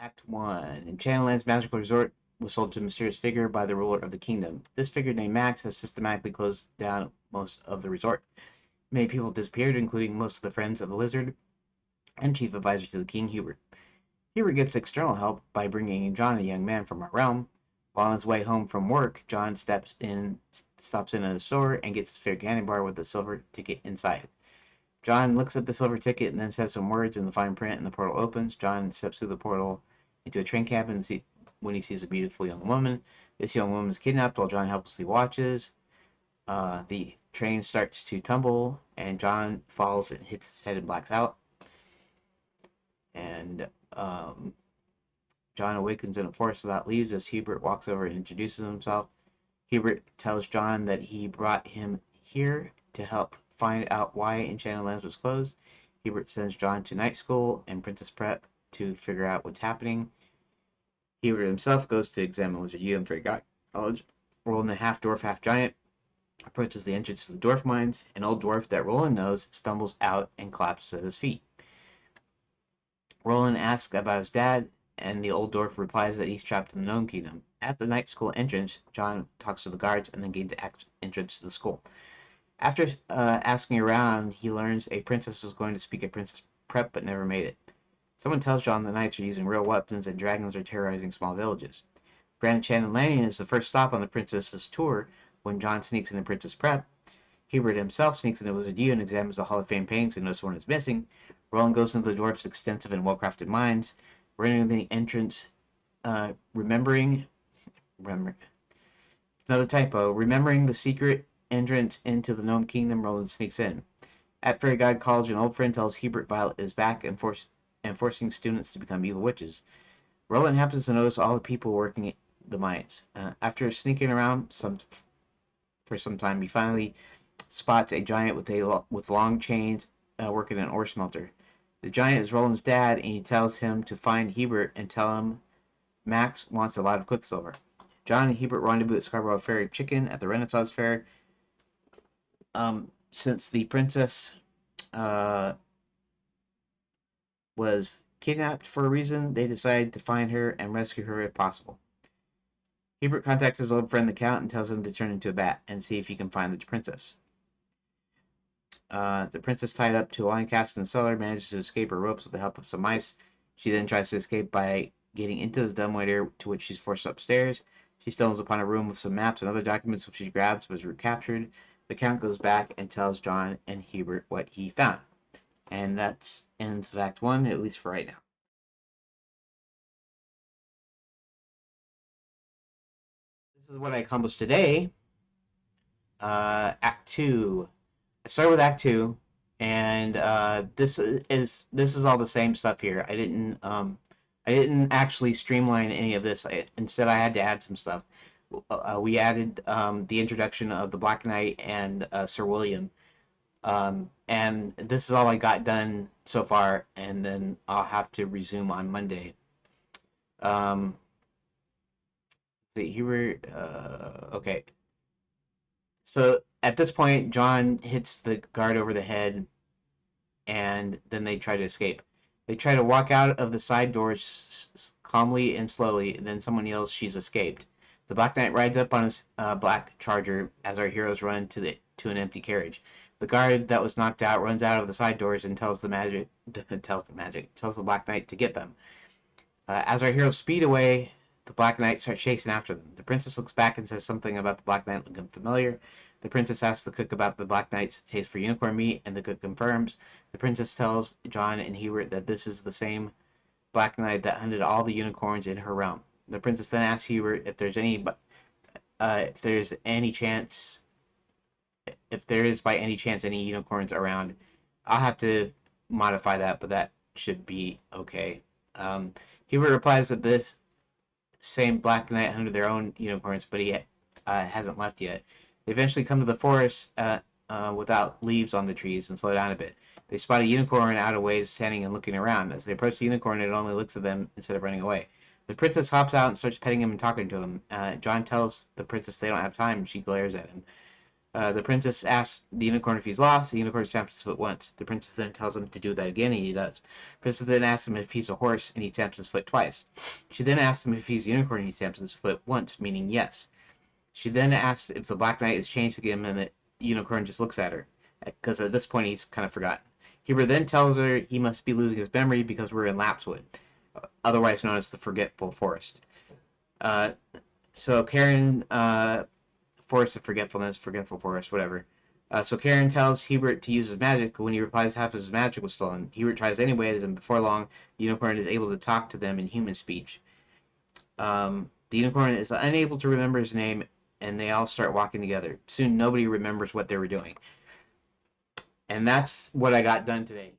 Act 1. Enchanted Lands Magical Resort was sold to a mysterious figure by the ruler of the kingdom. This figure named Max has systematically closed down most of the resort. Many people disappeared, including most of the friends of the wizard and chief advisor to the king, Hubert. Hubert gets external help by bringing John, a young man from our realm. While on his way home from work, John stops in at a store and gets his fair candy bar with a silver ticket inside. John looks at the silver ticket and then says some words in the fine print, and the portal opens. John steps through the portal into a train cabin when he sees a beautiful young woman. This young woman is kidnapped while John helplessly watches. The train starts to tumble, and John falls and hits his head and blacks out. And John awakens in a forest without leaves as Hubert walks over and introduces himself. Hubert tells John that he brought him here to help find out why Enchanted Lands was closed. Hubert sends John to night school and Princess Prep to figure out what's happening. Hubert himself goes to examine Wizard U and Fairy God College. Roland, the half-dwarf, half-giant, approaches the entrance to the dwarf mines. An old dwarf that Roland knows stumbles out and collapses at his feet. Roland asks about his dad, and the old dwarf replies that he's trapped in the Gnome Kingdom. At the night school entrance, John talks to the guards and then gains entrance to the school. After asking around, he learns a princess was going to speak at Princess Prep but never made it. Someone tells John the knights are using real weapons and dragons are terrorizing small villages. Grand Enchanted Landing is the first stop on the princess's tour when John sneaks into Princess Prep. Hubert himself sneaks into Wizard U and examines the Hall of Fame paintings and notices one is missing. Roland goes into the dwarf's extensive and well-crafted mines. Running the entrance, remembering another typo. Remembering the secret entrance into the Gnome Kingdom, Roland sneaks in. At Fairy God College, an old friend tells Hubert Violet is back and forcing students to become evil witches. Roland happens to notice all the people working at the mines. After sneaking around for some time, he finally spots a giant with long chains working an ore smelter. The giant is Roland's dad, and he tells him to find Hubert and tell him Max wants a lot of Quicksilver. John and Hubert rendezvous at Scarborough Fairy Chicken at the Renaissance Fair. Since the princess was kidnapped for a reason, they decide to find her and rescue her if possible. Hubert contacts his old friend the Count and tells him to turn into a bat and see if he can find the princess. The princess, tied up to a wine cask in the cellar, manages to escape her ropes with the help of some mice. She then tries to escape by getting into the dumbwaiter, to which she's forced upstairs. She stumbles upon a room with some maps and other documents, which she grabs but is recaptured. The Count goes back and tells John and Hubert what he found. And that ends Act 1, at least for right now. This is what I accomplished today. Act 2. I started with Act 2, and this is all the same stuff here. I didn't actually streamline any of this. Instead, I had to add some stuff. We added the introduction of the Black Knight and Sir William, and this is all I got done so far. And then I'll have to resume on Monday. Okay. So at this point, John hits the guard over the head, and then they try to escape. They try to walk out of the side doors calmly and slowly, and then someone yells, "She's escaped." The Black Knight rides up on his black charger as our heroes run to an empty carriage. The guard that was knocked out runs out of the side doors and tells the Black Knight to get them. As our heroes speed away, the Black Knight starts chasing after them. The princess looks back and says something about the Black Knight looking familiar. The princess asks the cook about the Black Knight's taste for unicorn meat, and the cook confirms. The princess tells John and Hubert that this is the same Black Knight that hunted all the unicorns in her realm. The princess then asks Hubert if there is by any chance any unicorns around. I'll have to modify that, but that should be okay. Hubert replies that this same Black Knight hunted their own unicorns, but he hasn't left yet. They eventually come to the forest without leaves on the trees and slow down a bit. They spot a unicorn out of ways, standing and looking around. As they approach the unicorn, it only looks at them instead of running away. The princess hops out and starts petting him and talking to him. John tells the princess they don't have time, and she glares at him. The princess asks the unicorn if he's lost. The unicorn stamps his foot once. The princess then tells him to do that again, and he does. The princess then asks him if he's a horse, and he stamps his foot twice. She then asks him if he's a unicorn, and he stamps his foot once, meaning yes. She then asks if the Black Knight is changed again, and the unicorn just looks at her, because at this point he's kind of forgotten. Heber then tells her he must be losing his memory because we're in Lapswood, otherwise known as the Forgetful Forest. So Karen, Forest of Forgetfulness, Forgetful Forest, whatever. So Karen tells Hebert to use his magic, but when he replies half of his magic was stolen, Hebert tries anyways, and before long, the unicorn is able to talk to them in human speech. The unicorn is unable to remember his name, and they all start walking together. Soon, nobody remembers what they were doing. And that's what I got done today.